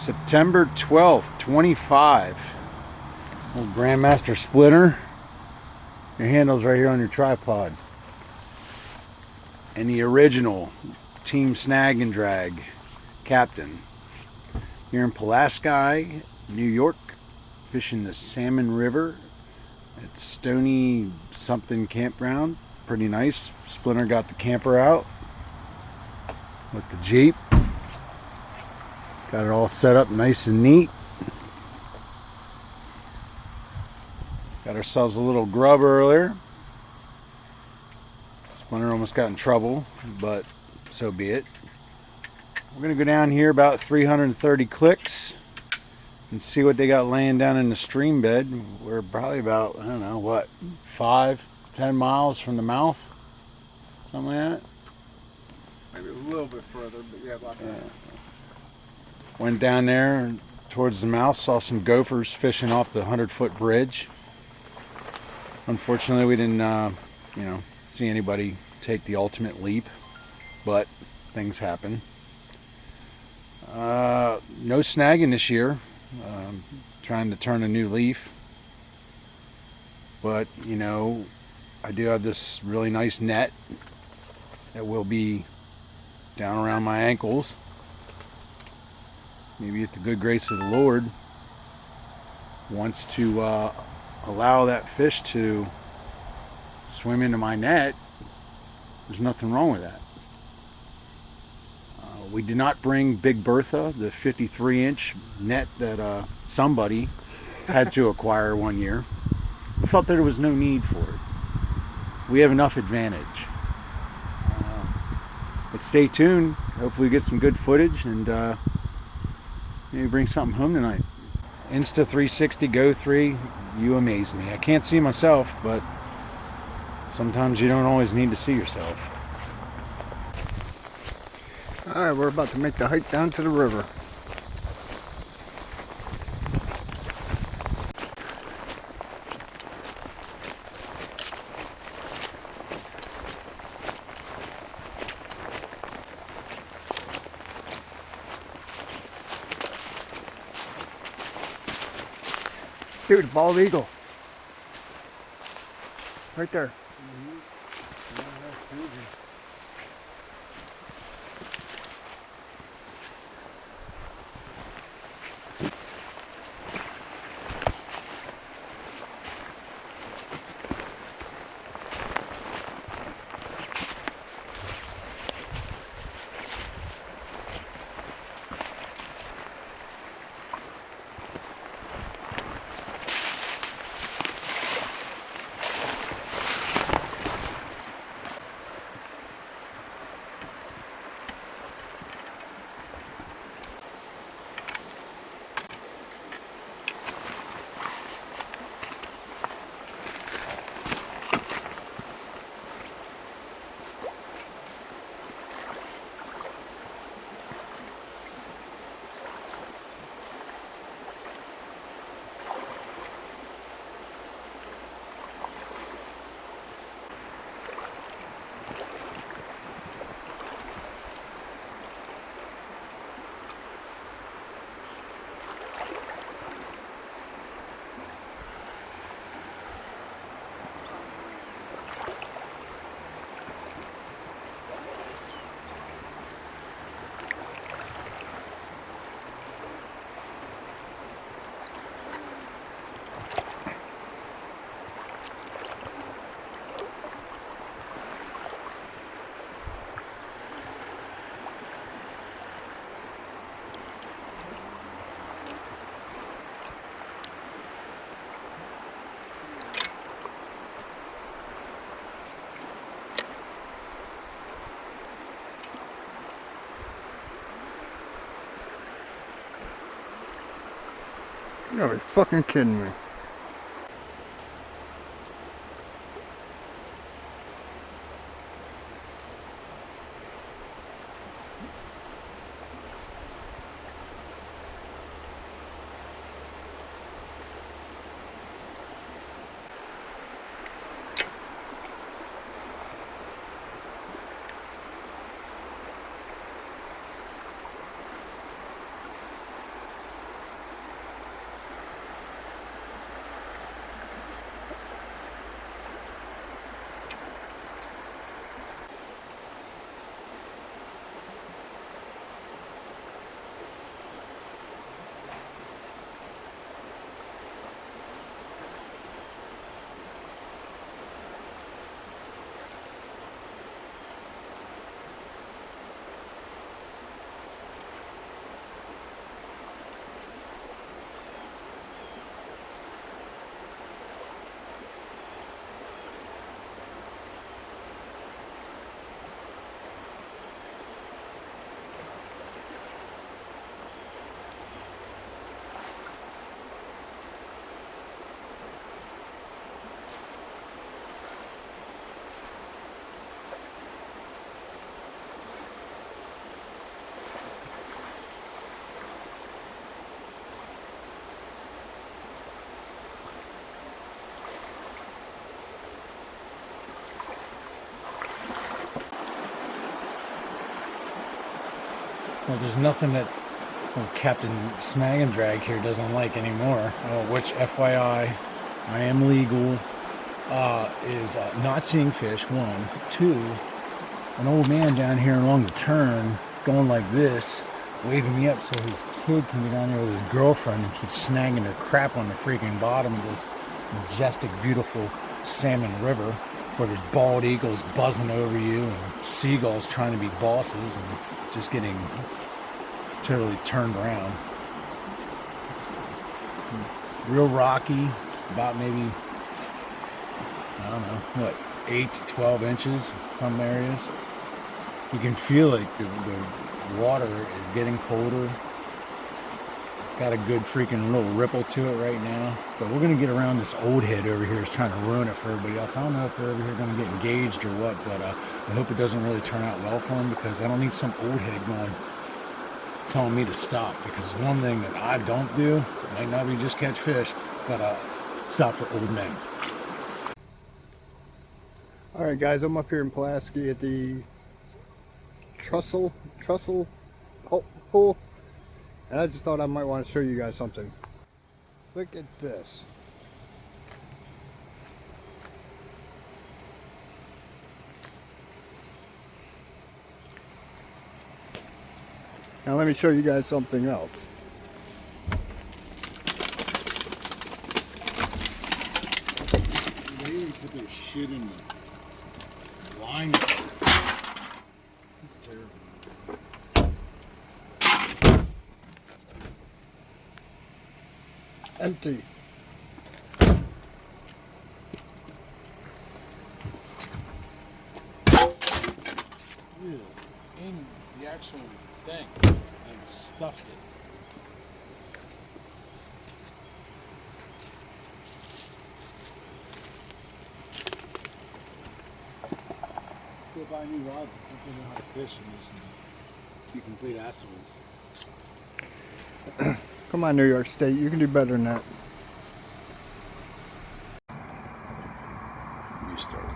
September 12th, 25. Old Grandmaster Splinter. Your handle's right here on your tripod. And the original Team Snag and Drag captain. Here in Pulaski, New York, fishing the Salmon River at Stony something campground. Pretty nice. Splinter got the camper out with the Jeep. Got it all set up nice and neat. Got ourselves a little grub earlier. Splinter almost got in trouble, but so be it. We're going to go down here about 330 clicks and see what they got laying down in the stream bed. We're probably about, I don't know, what, 5-10 miles from the mouth? Something like that? Maybe a little bit further, but yeah, about that. Went down there towards the mouth, saw some gophers fishing off the 100-foot bridge. Unfortunately, we didn't, see anybody take the ultimate leap, but things happen. No snagging this year. Trying to turn a new leaf. But, I do have this really nice net that will be down around my ankles. Maybe if the good grace of the Lord wants to allow that fish to swim into my net, there's nothing wrong with that. We did not bring Big Bertha, the 53-inch net that somebody had to acquire one year. We felt that there was no need for it. We have enough advantage. But stay tuned. Hopefully we get some good footage and maybe bring something home tonight. Insta 360 Go 3, you amaze me. I can't see myself, but sometimes you don't always need to see yourself. Alright, we're about to make the hike down to the river. Dude, bald eagle. Right there. You gotta be fucking kidding me. Well, there's nothing that Captain Snag and Drag here doesn't like anymore. Which, FYI, I am legal. Is not seeing fish, one. Two, an old man down here along the turn going like this, waving me up so his kid can get down there with his girlfriend and keep snagging their crap on the freaking bottom of this majestic, beautiful Salmon River, where there's bald eagles buzzing over you and seagulls trying to be bosses and just getting totally turned around. Real rocky, about maybe, I don't know, what, 8 to 12 inches some areas. You can feel like the water is getting colder. It's got a good freaking little ripple to it right now. But we're going to get around this old head over here. Is trying to ruin it for everybody else. I don't know if they're over here going to get engaged or what, but I hope it doesn't really turn out well for them, because I don't need some old head going telling me to stop. Because one thing that I don't do, might not be just catch fish, but stop for old men. Alright guys, I'm up here in Pulaski at the Trussell pool, and I just thought I might want to show you guys something. Look at this. Now let me show you guys something else. They even put their shit in the line. It's terrible. Empty. In the actual thing and stuffed it. Still buy new rods if you know how to fish and just be complete assholes. Come on, New York State, you can do better than that. You start.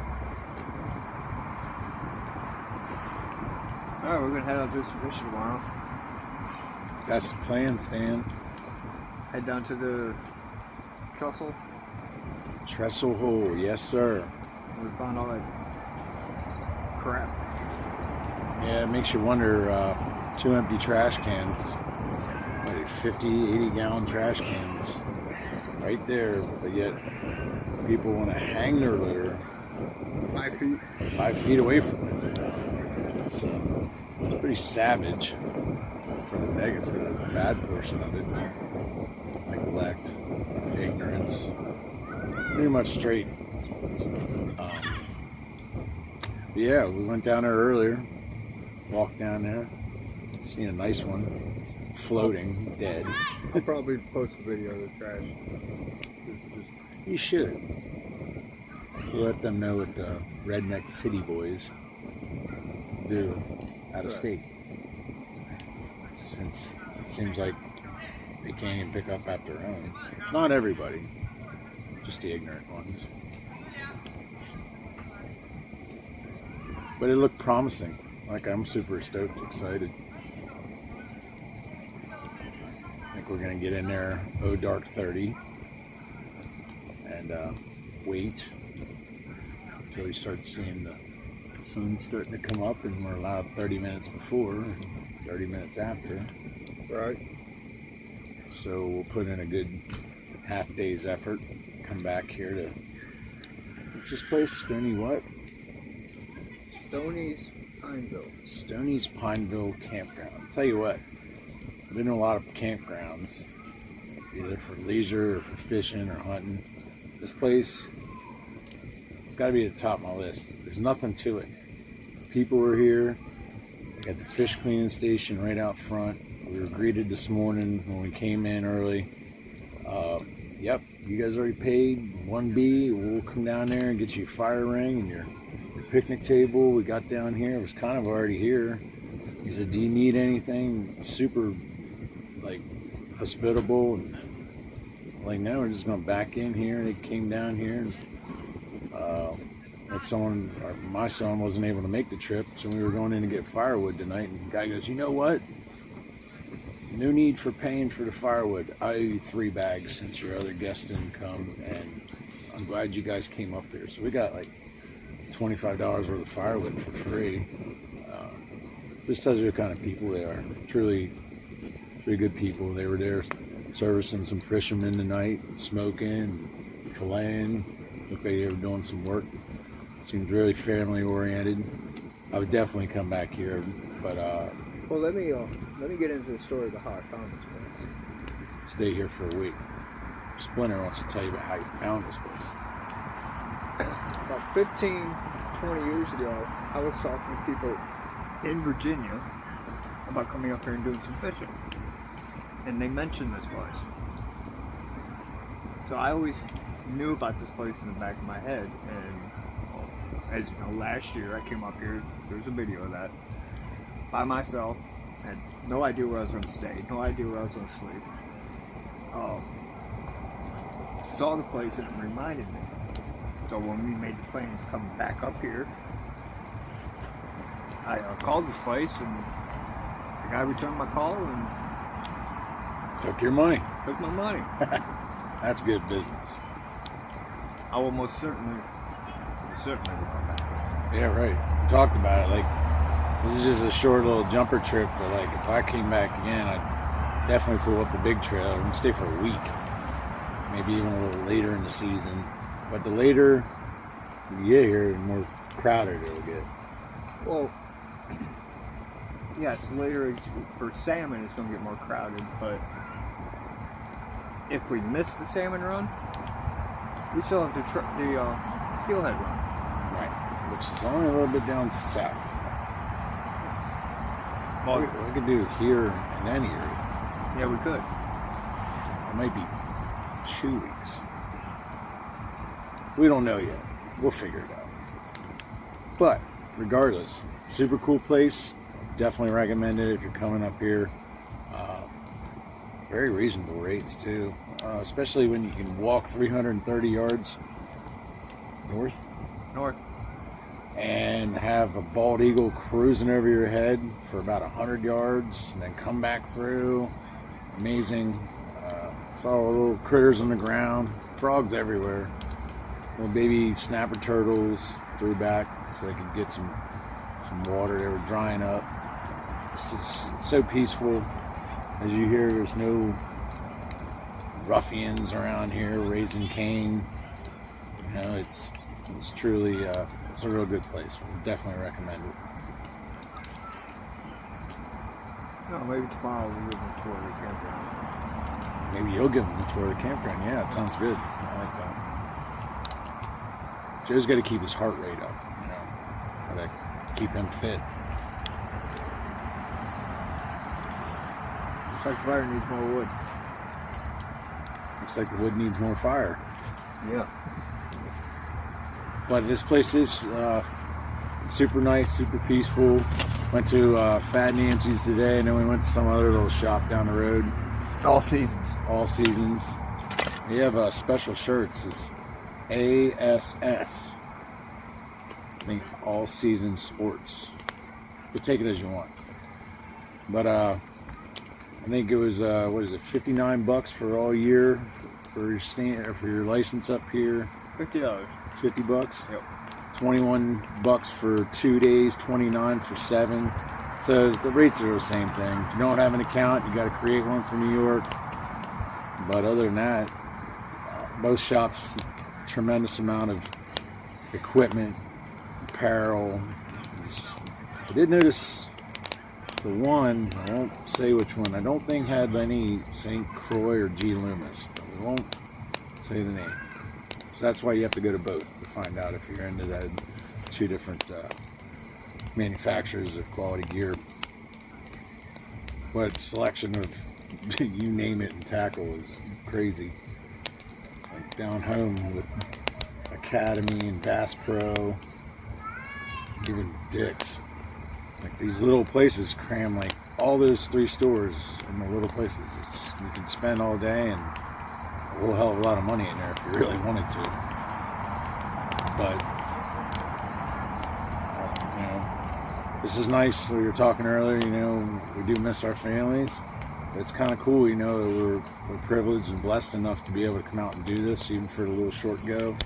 Alright, we're gonna head out to do some fishing tomorrow. Got some plans, Stan. Head down to the Trussell. Trestle hole, yes sir. We found all that crap. Yeah, it makes you wonder, 2 empty trash cans. Like 50, 80 gallon trash cans. Right there, but yet people want to hang their litter 5 feet. 5 feet away from it. So it's pretty savage for the negative, for the bad portion of it. Neglect, ignorance, pretty much straight. Yeah, we went down there earlier, walked down there, seen a nice one floating dead. I'll probably post a video of the trash. You should. Let them know what the redneck city boys do out of state. Since it seems like they can't even pick up after their own. Not everybody, just the ignorant ones. But it looked promising. Like, I'm super stoked, excited. I think we're gonna get in there, dark 30, and wait until we start seeing the sun starting to come up, and we're allowed 30 minutes before and 30 minutes after. Right. So we'll put in a good half day's effort, come back here to, what's this place, Stony what? Stoney's Pineville. Stoney's Pineville Campground. I'll tell you what, I've been to a lot of campgrounds, either for leisure or for fishing or hunting. This place, it's got to be at the top of my list. There's nothing to it. People were here. Got the fish cleaning station right out front. We were greeted this morning when we came in early. Yep, you guys already paid 1B. We'll come down there and get you a fire ring and your picnic table. We got down here. It was kind of already here. He said, do you need anything? Super, like, hospitable. And like, no, we're just going back in here. They came down here. And, my son wasn't able to make the trip, so we were going in to get firewood tonight. And the guy goes, you know what? no need for paying for the firewood. I owe you 3 bags since your other guests didn't come, and I'm glad you guys came up here. So we got like $25 worth of firewood for free. This tells you what kind of people they are. Truly good people. They were there servicing some fishermen tonight, smoking, filleting. Looked like they were doing some work. Seems really family oriented. I would definitely come back here, but Well, let me get into the story about how I found this place. stay here for a week. Splinter wants to tell you about how you found this place. About 15, 20 years ago, I was talking to people in Virginia about coming up here and doing some fishing. And they mentioned this place. So I always knew about this place in the back of my head. And as you know, last year I came up here, there's a video of that, by myself. Had no idea where I was going to stay, no idea where I was going to sleep. Saw the place and it reminded me. So when we made the plans coming back up here, I called this place and the guy returned my call and Took your money. took my money. That's good business. I will most certainly will come back. Yeah, right. We talked about it. Like, this is just a short little jumper trip, but like, if I came back again, I'd definitely pull up the big trail and stay for a week. Maybe even a little later in the season. But the later you get here, the more crowded it'll get. Well, yes, later for salmon it's going to get more crowded, but if we miss the salmon run, we still have the steelhead run. Right. Which is only a little bit down south. Well, we could do here in any area. Yeah, we could. It might be 2 weeks. We don't know yet. We'll figure it out. But regardless, super cool place. Definitely recommend it if you're coming up here. Very reasonable rates too, especially when you can walk 330 yards north and have a bald eagle cruising over your head for about 100 yards and then come back through. Amazing. Saw little critters on the ground, frogs everywhere, little baby snapper turtles threw back so they could get some water. They were drying up. It's just so peaceful. As you hear, there's no ruffians around here raising Cain. You know, it's truly it's a real good place. We'll definitely recommend it. No, maybe tomorrow we'll give them a tour of the campground. Maybe you'll give them a tour of the campground. Yeah, it sounds good. I like that. Joe's got to keep his heart rate up. You know, got to keep him fit. Looks like the fire needs more wood. Looks like the wood needs more fire. Yeah. But this place is super nice, super peaceful. Went to Fat Nancy's today, and then we went to some other little shop down the road. All seasons. All seasons. We have special shirts. It's ASS. I think All Season Sports. You take it as you want. But I think it was what is it, $59 for all year for your for your license up here. $50. $50. Yep. $21 for 2 days, $29 for 7. So the rates are the same thing. If you don't have an account, you got to create one for New York. But other than that, most shops, tremendous amount of equipment, apparel. I did notice the one, I won't say which one, I don't think had any St. Croix or G. Loomis, but we won't say the name. So that's why you have to go to both to find out if you're into that 2 different manufacturers of quality gear. But selection of you name it and tackle is crazy. Like down home with Academy and Bass Pro, even Dick's. Like these little places cram like all those 3 stores in the little places. You can spend all day and a whole hell of a lot of money in there if you really wanted to. But you know, this is nice. We were talking earlier, you know, we do miss our families. it's kind of cool, you know, that we're privileged and blessed enough to be able to come out and do this, even for a little short go.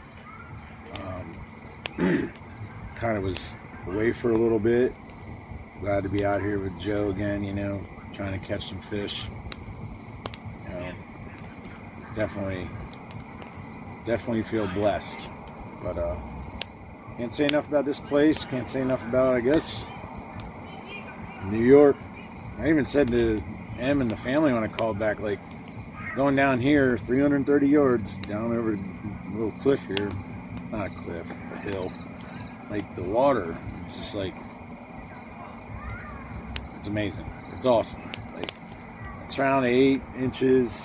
Kind of was away for a little bit. Glad to be out here with Joe again, you know, trying to catch some fish. You know, definitely feel blessed. But can't say enough about this place. Can't say enough about, I guess, New York. I even said to Em and the family when I called back, like, going down here 330 yards down over a little cliff here. Not a cliff, a hill. Like, the water is just like, it's amazing. It's awesome. Like, it's around 8 inches,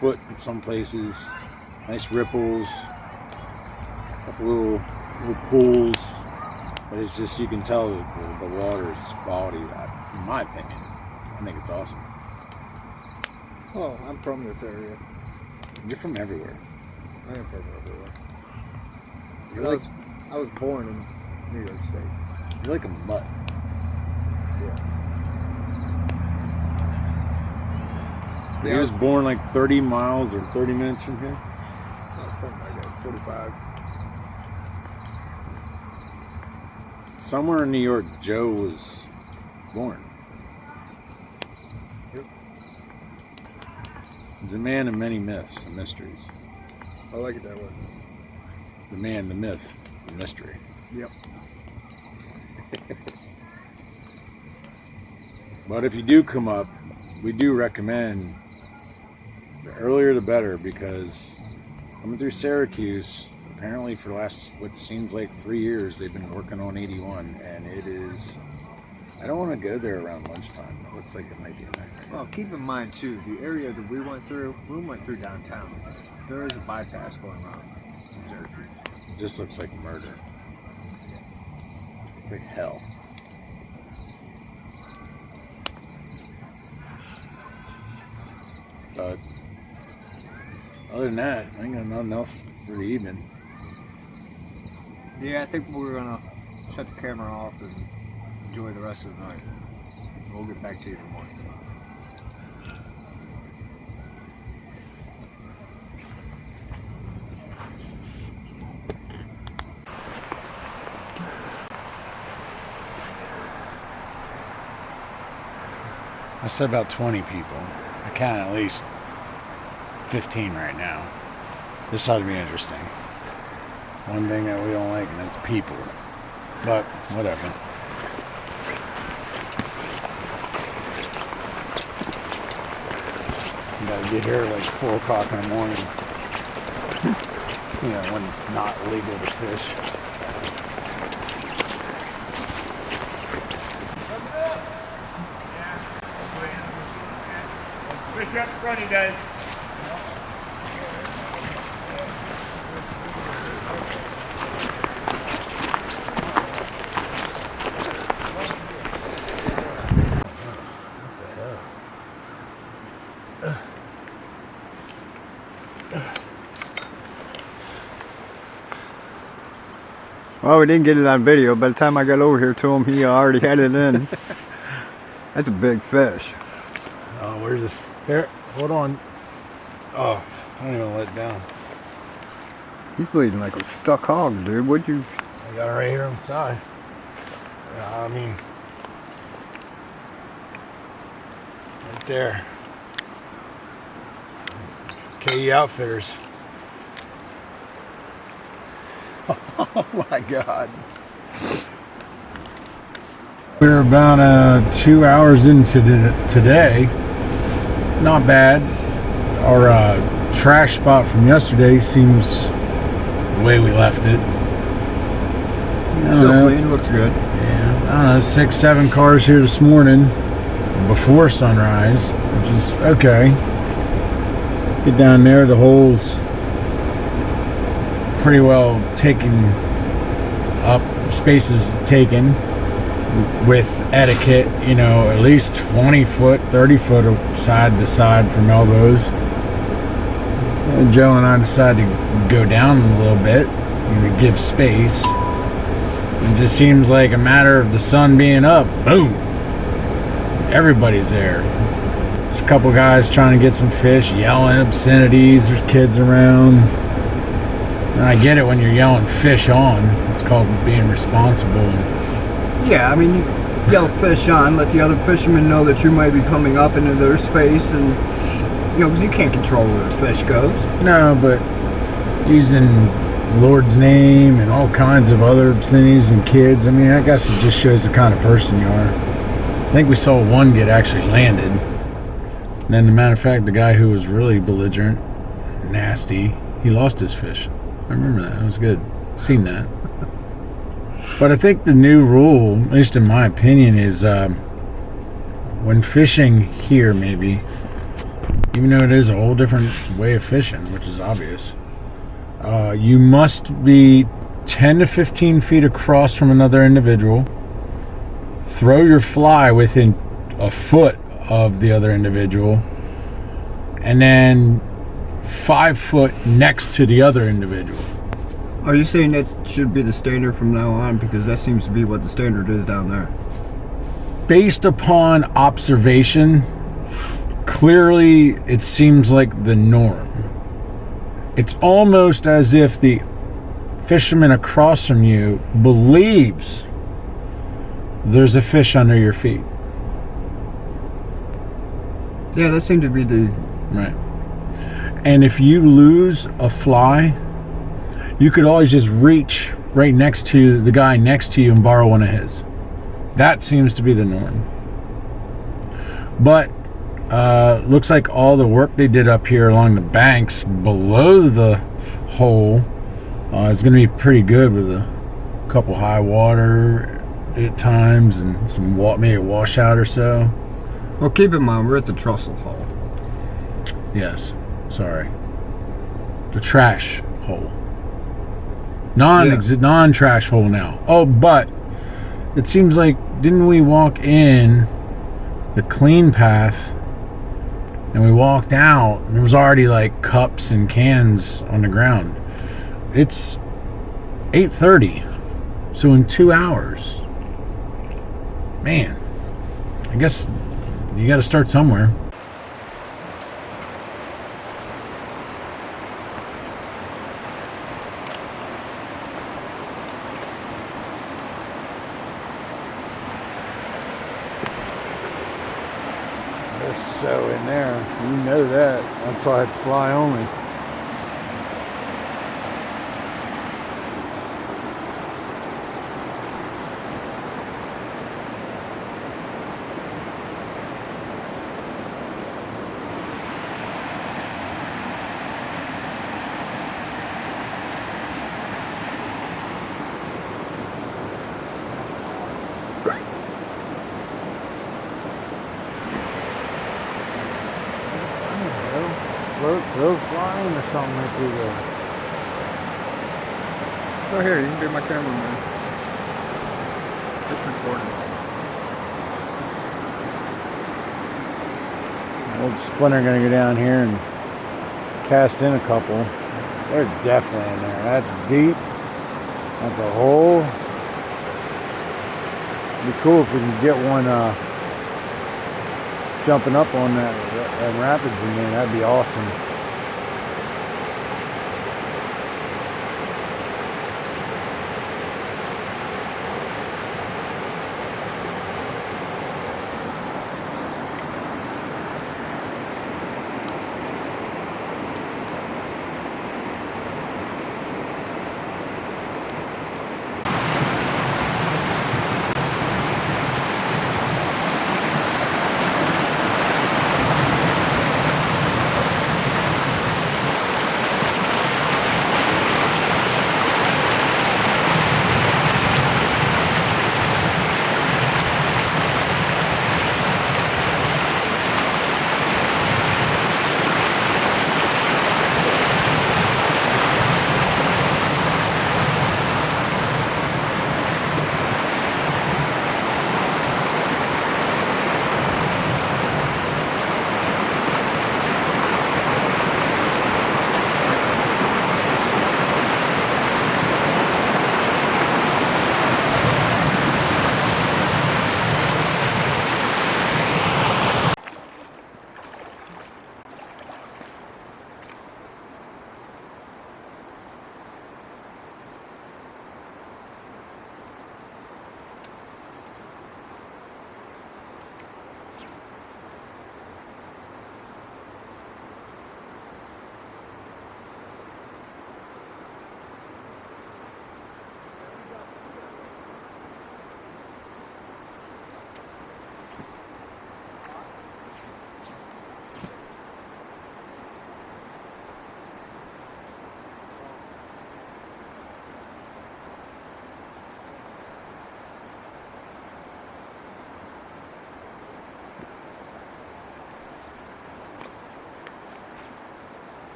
foot in some places. Nice ripples. Couple little pools. But it's just, you can tell that the water's quality, in my opinion. I think it's awesome. Oh, I'm from this area. You're from everywhere. I am from everywhere. You're I was born in New York State. You're like a mutt. Yeah. He was born like 30 miles or 30 minutes from here? Something like that, 45. Somewhere in New York, Joe was born. Yep. He's a man of many myths and mysteries. I like it that way. The man, the myth, the mystery. Yep. But if you do come up, we do recommend the earlier the better, because coming through Syracuse, apparently for the last, what seems like 3 years, they've been working on 81, and it is, I don't want to go there around lunchtime. It looks like it might be a nightmare. Well, keep in mind too, the area that we went through downtown. There is a bypass going on in Syracuse. It just looks like murder. Like hell. But other than that, I ain't got nothing else for the evening. Yeah, I think we're gonna shut the camera off and enjoy the rest of the night. We'll get back to you in the morning. I said about 20 people. I count at least 15 right now. This ought to be interesting. One thing that we don't like, and that's people. But whatever. You gotta get here like 4 o'clock in the morning. You know, when it's not legal to fish. Fish up front, he does. Well, we didn't get it on video. By the time I got over here to him, he already had it in. That's a big fish. Oh, where's this? Here, hold on. Oh, I don't even let it down. He's bleeding like a stuck hog, dude. What'd you... I got it right here on the side. I mean, right there. KE Outfitters. Oh my God. We're about 2 hours into today. Not bad. Our trash spot from yesterday seems the way we left it. Still clean, looks good. Yeah, I don't know, 6, 7 cars here this morning before sunrise, which is okay. Get down there, the hole's pretty well taken up, spaces taken with etiquette, you know, at least 20 foot, 30 foot side to side from elbows. And Joe and I decided to go down a little bit and to give space. It just seems like a matter of the sun being up, boom, everybody's there. There's a couple guys trying to get some fish, yelling obscenities. There's kids around. And I get it when you're yelling fish on. It's called being responsible. Yeah, I mean, you yell fish on, let the other fishermen know that you might be coming up into their space, and you know, because you can't control where the fish goes. No, but using Lord's name and all kinds of other obscenities and kids, I mean, I guess it just shows the kind of person you are. I think we saw one get actually landed. And then, as a matter of fact, the guy who was really belligerent, nasty, he lost his fish. I remember that. It was good. Seen that. But I think the new rule, at least in my opinion, is when fishing here, maybe, even though it is a whole different way of fishing, which is obvious, you must be 10 to 15 feet across from another individual, throw your fly within a foot of the other individual, and then 5 foot next to the other individual. Are you saying that should be the standard from now on? Because that seems to be what the standard is down there. Based upon observation, clearly it seems like the norm. It's almost as if the fisherman across from you believes there's a fish under your feet. Yeah, that seemed to be the... Right. And if you lose a fly, you could always just reach right next to the guy next to you and borrow one of his. That seems to be the norm. But looks like all the work they did up here along the banks below the hole is going to be pretty good, with a couple high water at times and some maybe a washout or so. Well, keep in mind, we're at the Trussell hole. Yes, sorry. The trash hole. Non-trash hole now. Oh, but it seems like, didn't we walk in the clean path and we walked out and there was already like cups and cans on the ground? It's 8:30, so in 2 hours. Man, I guess you got to start somewhere. They're so in there. You know that. That's why it's fly only. Throw flying or something like that. Go here, you can be my cameraman. It's recording. Old Splinter gonna go down here and cast in a couple. They're definitely in there. That's deep. That's a hole. It'd be cool if we can get one jumping up on that rapids in there. That'd be awesome.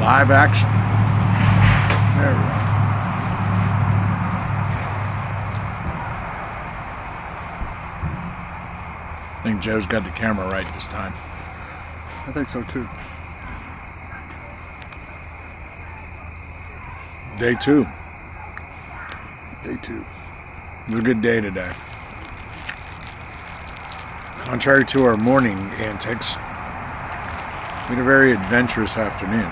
Live action. There we go. I think Joe's got the camera right this time. I think so too. Day 2. Day 2. It was a good day today. Contrary to our morning antics, we had a very adventurous afternoon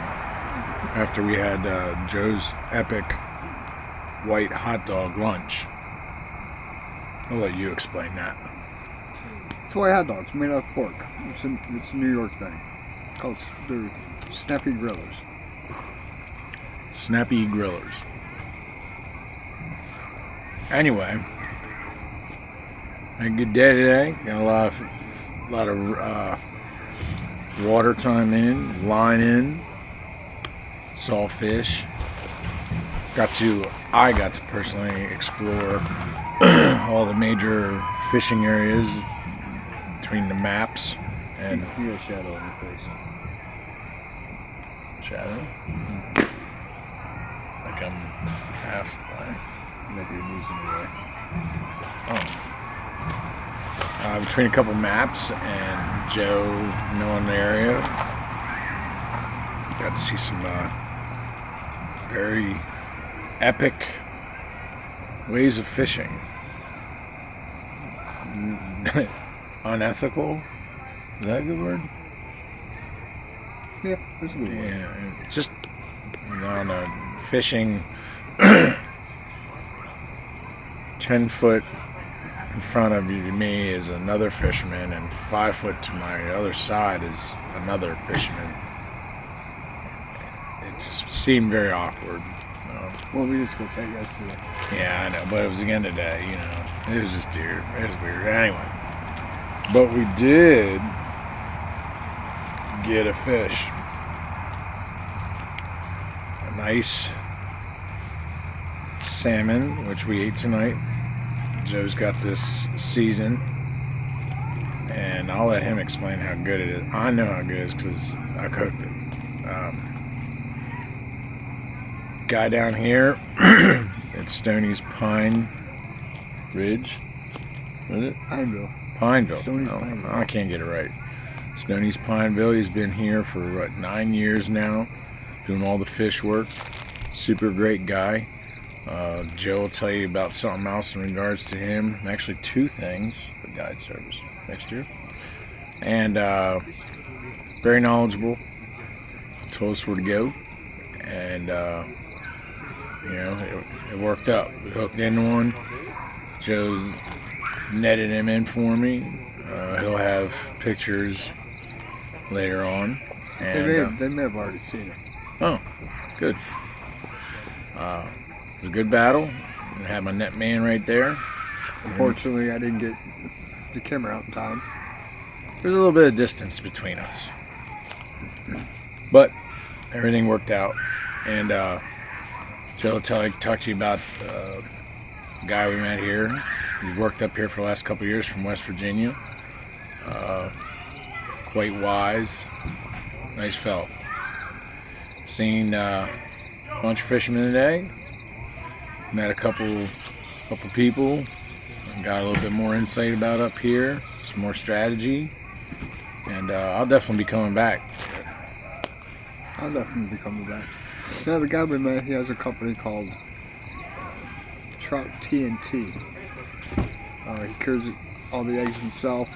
after we had Joe's epic white hot dog lunch. I'll let you explain that. It's white hot dogs made out of pork. It's a New York thing. Called the Snappy Grillers. Snappy Grillers. Anyway, had a good day today. Got a lot of water time in, line in, saw fish. I got to personally explore all the major fishing areas between the maps and You got a shadow on your face. shadow. Like I'm half blind. Maybe your knees in the way. Between a couple maps and Joe knowing the area, got to see some very epic ways of fishing. Unethical? Is that a good word? Yeah, that's a good one. Yeah, just no fishing 10 foot in front of me is another fisherman, and 5 foot to my other side is another fisherman. It just seemed very awkward. Well, we just go say yesterday. Yeah, I know, but it was again today, you know. It was just weird. It was weird. Anyway, but we did get a fish. A nice salmon, which we ate tonight. Joe's got this season, and I'll let him explain how good it is. I know how good it is because I cooked it. Guy down here at Stoney's Pine Ridge. What is it? Pineville. Stoney's Oh, Pineville. I can't get it right. Stoney's Pineville. He's been here for 9 years now, doing all the fish work. Super great guy. Joe will tell you about something else in regards to him. Actually, 2 things. The guide service next year. And very knowledgeable. Told us where to go. And, it worked out. We hooked into one. Joe's netted him in for me. He'll have pictures later on. And, They may have already seen it. oh, good. It was a good battle. I had my net man right there. Unfortunately, I didn't get the camera out in time. There's a little bit of distance between us, but everything worked out. And Joe will talk to you about the guy we met here. He's worked up here for the last couple of years from West Virginia. Quite wise, nice fellow. Seen a bunch of fishermen today. Met a couple people. Got a little bit more insight about up here. Some more strategy. And I'll definitely be coming back. I'll definitely be coming back. Yeah, the guy we met, he has a company called Trout TNT. He cures all the eggs himself.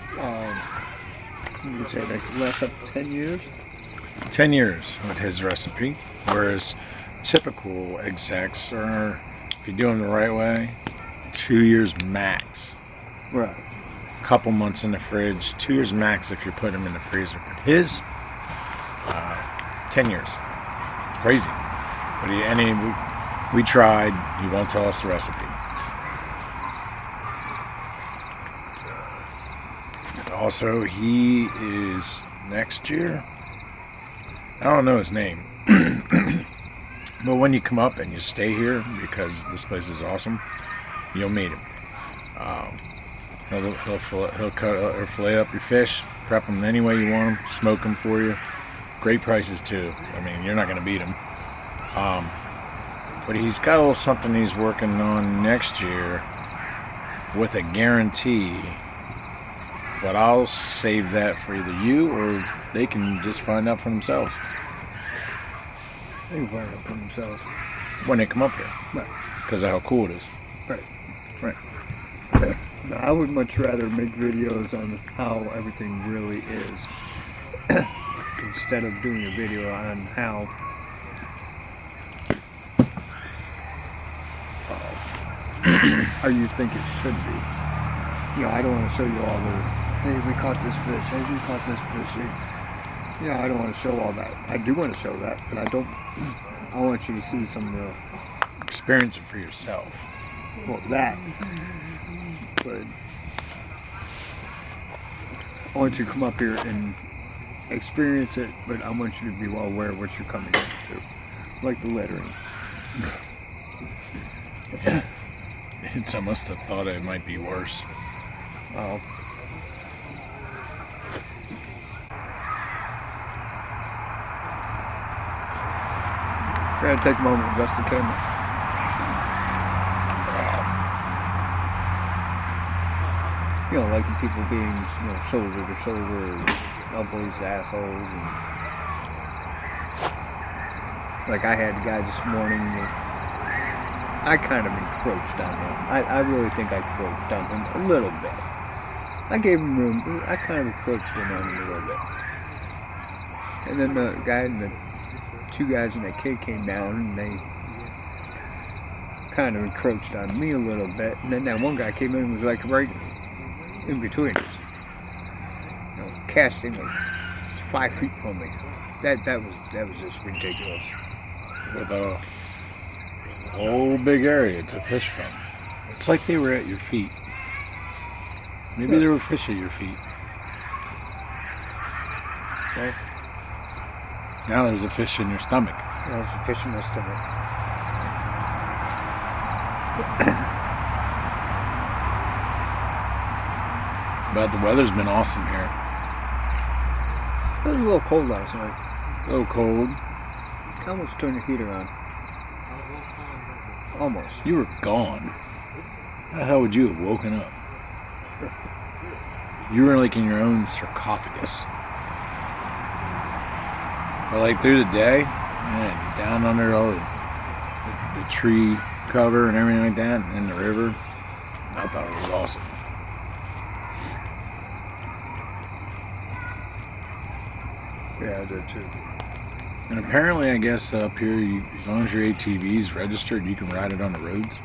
You say they could last up to 10 years? 10 years with his recipe. Whereas typical egg sacs are, if you do them the right way, 2 years max. Right. A couple months in the fridge, 2 years max if you put them in the freezer. But his, 10 years. Crazy. But we tried. He won't tell us the recipe. Also, he is next year. I don't know his name. But when you come up and you stay here, because this place is awesome, you'll meet him. He'll cut or fillet up your fish, prep them any way you want them, smoke them for you. Great prices too. I mean, mean, you're not going to beat him. But he's got a little something he's working on next year with a guarantee. But I'll save that for either you or they can just find out for themselves. They can find out for themselves. When they come up here. Right. Because of how cool it is. Right. Right. I would much rather make videos on how everything really is instead of doing a video on how you think it should be. You know, I don't want to show you all the, hey, we caught this fish, hey, we caught this fish. Yeah, I don't want to show all that. I do want to show that, but I want you to see some of the... Experience it for yourself. Well, that. But I want you to come up here and experience it, but I want you to be well aware of what you're coming into. Like the lettering. It's, I must have thought it might be worse. Oh. We're gonna take a moment and adjust the camera. You know, like the people being, you know, shoulder to shoulder, elbows to assholes, and like I had a guy this morning that I kind of encroached on him. I really think I encroached on him a little bit. I gave him room, but I kind of encroached in on him a little bit. And then the guy and the two guys and that kid came down and they kind of encroached on me a little bit. And then that one guy came in and was like right in between us. You know, casting like 5 feet from me. That was just ridiculous. With a whole big area to fish from. It's like they were at your feet. Maybe there were fish at your feet. Okay. Now there's a fish in your stomach. There's a fish in my stomach. But the weather's been awesome here. It was a little cold last night. A little cold. I almost turned the heater on. Almost. You were gone. How the hell would you have woken up? You were like in your own sarcophagus. But like through the day, man, down under all the tree cover and everything like that, and in the river, I thought it was awesome. Yeah, I did too. And apparently, I guess up here, as long as your ATV's registered, you can ride it on the roads.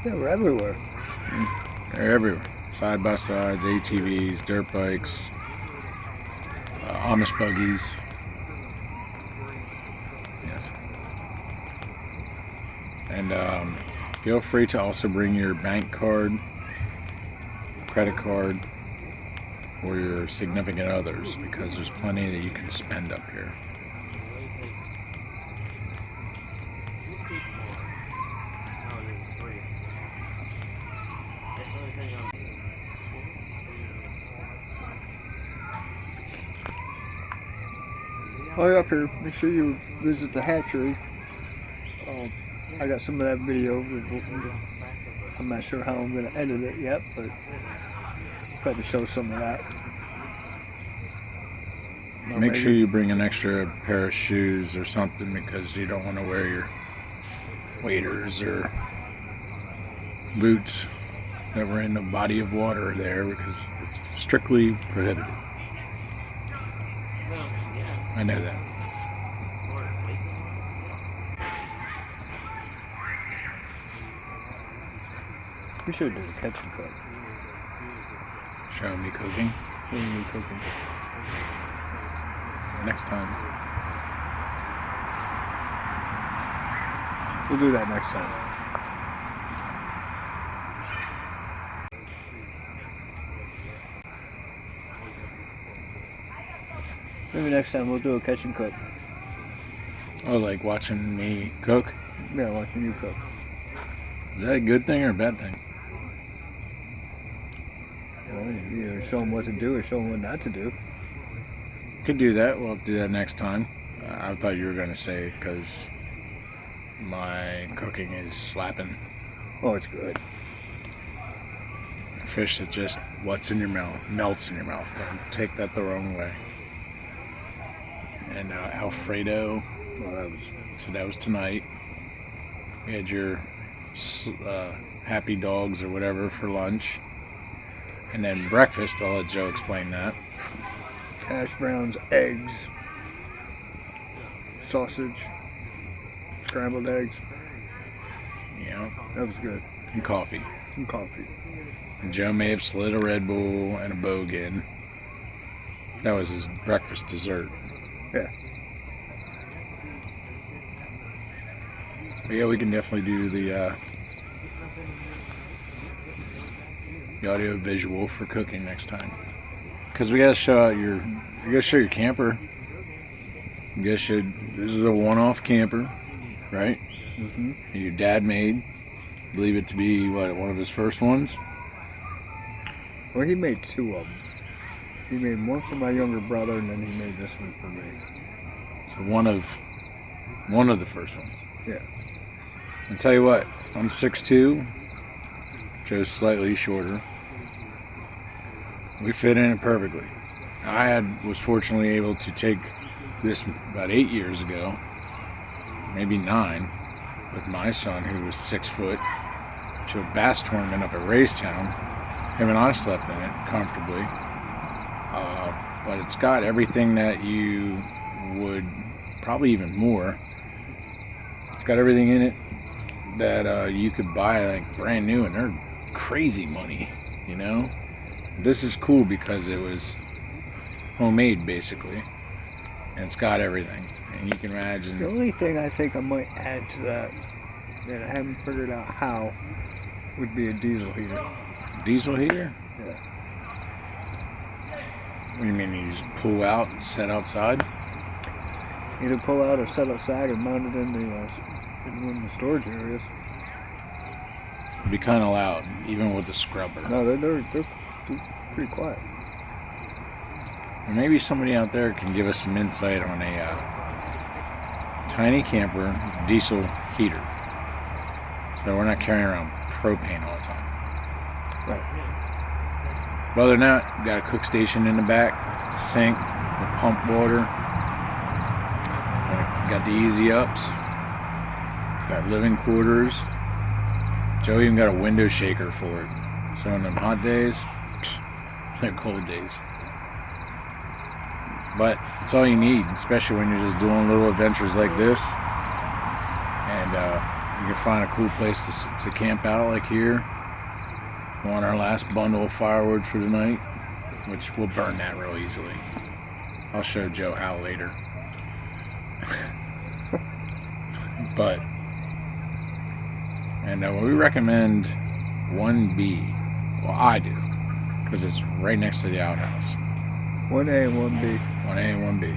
Yeah, we're everywhere. They're everywhere. Side by sides, ATVs, dirt bikes, Amish buggies. Yes. And feel free to also bring your bank card, credit card, or your significant others, because there's plenty that you can spend up here. While you're up here, make sure you visit the hatchery. I got some of that video. I'm not sure how I'm going to edit it yet, but probably show some of that. Make sure you bring an extra pair of shoes or something, because you don't want to wear your waders or boots that were in the body of water there, because it's strictly prohibited. I know that. We should do a catch and cook. Show me cooking When we cooking. next time. We'll do that next time. Maybe next time we'll do a catch and cook. Oh, like watching me cook? Yeah, watching you cook. Is that a good thing or a bad thing? Well, you either show them what to do or show them what not to do. Could do that. We'll have to do that next time. I thought you were going to say because my cooking is slapping. Oh, it's good. Fish that just what's in your mouth, melts in your mouth. Don't take that the wrong way. And Alfredo, Well, so that was tonight. We had your happy dogs or whatever for lunch. And then breakfast, I'll let Joe explain that. hash browns, eggs, sausage, scrambled eggs. Yeah. That was good. And coffee. And coffee. And Joe may have slid a Red Bull and a Bogan. That was his breakfast dessert. Yeah. But yeah, we can definitely do the audio visual for cooking next time. Because we gotta show out you gotta show your camper. You guys should. This is a one-off camper, right? Mm-hmm. Your dad made. Believe it to be what, one of his first ones. Well, he made two of them. He made one for my younger brother, and then he made this one for me. So one of the first ones. Yeah. I'll tell you what. I'm 6'2". Joe's slightly shorter. We fit in it perfectly. I was fortunately able to take this about 8 years ago, maybe 9, with my son who was 6 foot to a bass tournament up at Raystown. Him and I slept in it comfortably. But it's got everything that you would, probably even more. It's got everything in it that you could buy like brand new, and they're crazy money, you know? This is cool because it was homemade basically, and it's got everything, and you can imagine. The only thing I think I might add to that I haven't figured out how would be a diesel heater. Diesel heater? Yeah. What do you mean, you just pull out and set outside? Either pull out or set outside or mount it in one of the storage areas. It'd be kind of loud, even with the scrubber. No, they're pretty quiet. Or maybe somebody out there can give us some insight on a tiny camper diesel heater, so we're not carrying around propane all the time. Right. But other than that, we got a cook station in the back, sink, with pump water. Got the easy ups. Got living quarters. Joe even got a window shaker for it. So on them hot days, they're cold days. But it's all you need, especially when you're just doing little adventures like this. And you can find a cool place to camp out like here. We're on our last bundle of firewood for the night, which we'll burn that real easily. I'll show Joe how later. But, and we recommend 1B. Well, I do, because it's right next to the outhouse. 1A and 1B. 1A and 1B.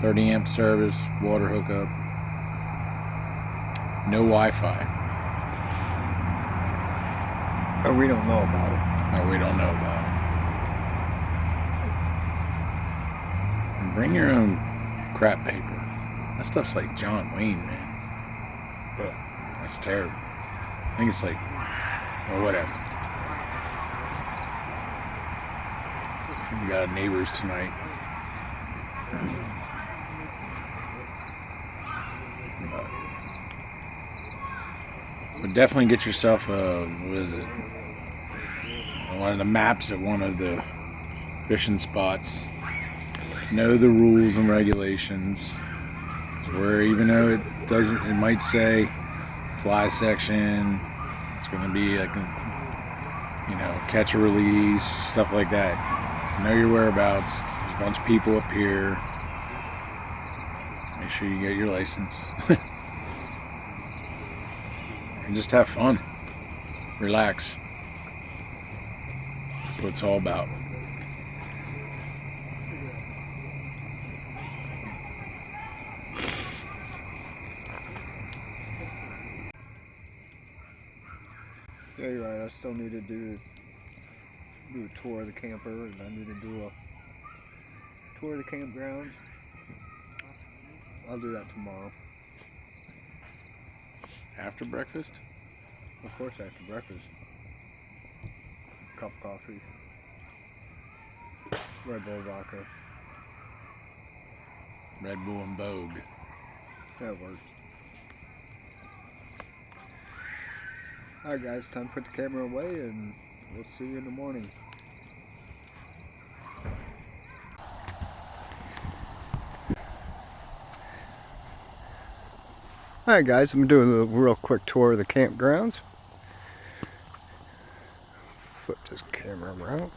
30 amp service, water hookup. No Wi-Fi. Oh, we don't know about it. No, we don't know about it. And bring your own crap paper. That stuff's like John Wayne, man. Yeah. That's terrible. I think it's like, or whatever. We got neighbors tonight. But definitely get yourself a, what is it? One of the maps at one of the fishing spots. Know the rules and regulations. Where even though it might say fly section, it's going to be like a, catch and release, stuff like that. Know your whereabouts. There's a bunch of people up here. Make sure you get your license. And just have fun. Relax. That's what it's all about. Yeah, you're right. I still need to do a tour of the camper, and I need to do a tour of the campground. I'll do that tomorrow. After breakfast? Of course, after breakfast. Cup of coffee. Red Bull vodka. Red Bull and Vogue. That works. Alright guys, time to put the camera away and we'll see you in the morning. Alright guys, I'm doing a real quick tour of the campgrounds. Flip this camera around.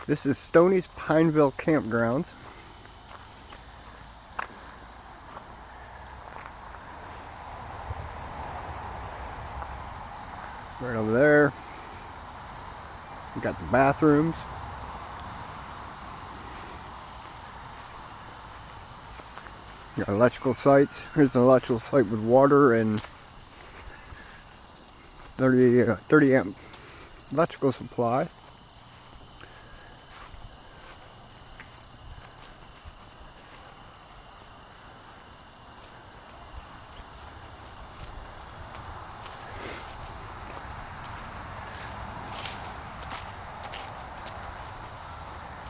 This is Stoney's Pineville Campgrounds. Right over there. We got the bathrooms. We got electrical sites. Here's an electrical site with water and 30 amp electrical supply.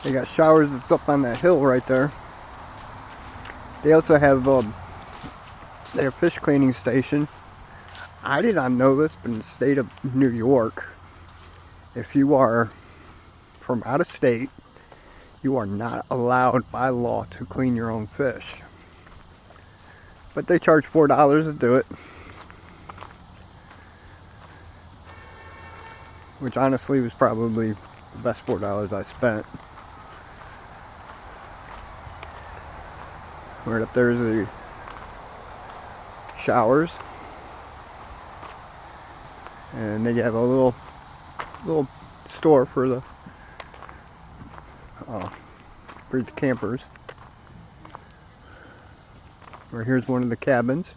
They got showers that's up on that hill right there. They also have their fish cleaning station. I did not know this, but in the state of New York, if you are from out of state, you are not allowed by law to clean your own fish. But they charge $4 to do it. Which honestly was probably the best $4 I spent. Right up there's the showers, and they have a little store for the campers. Or here's one of the cabins.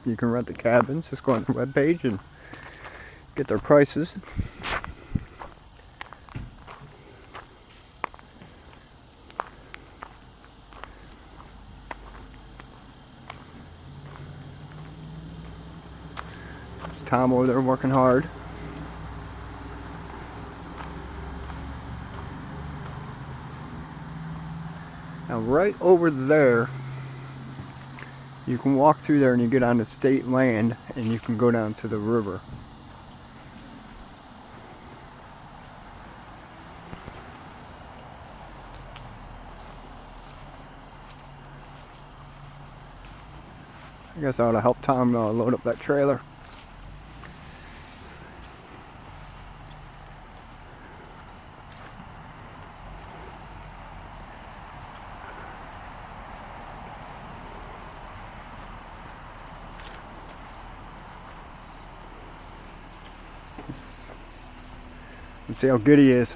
You can rent the cabins. Just go on their webpage and get their prices. Tom over there working hard. Now right over there, you can walk through there and you get onto state land and you can go down to the river. I guess I ought to help Tom load up that trailer. And see how good he is.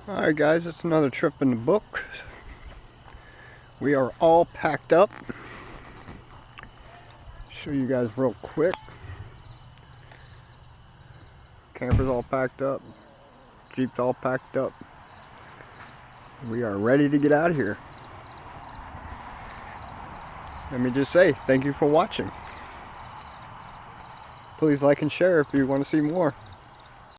Alright guys, it's another trip in the book. We are all packed up. Show you guys real quick. Camper's all packed up. Jeep's all packed up. We are ready to get out of here. Let me just say thank you for watching. Please like and share if you want to see more.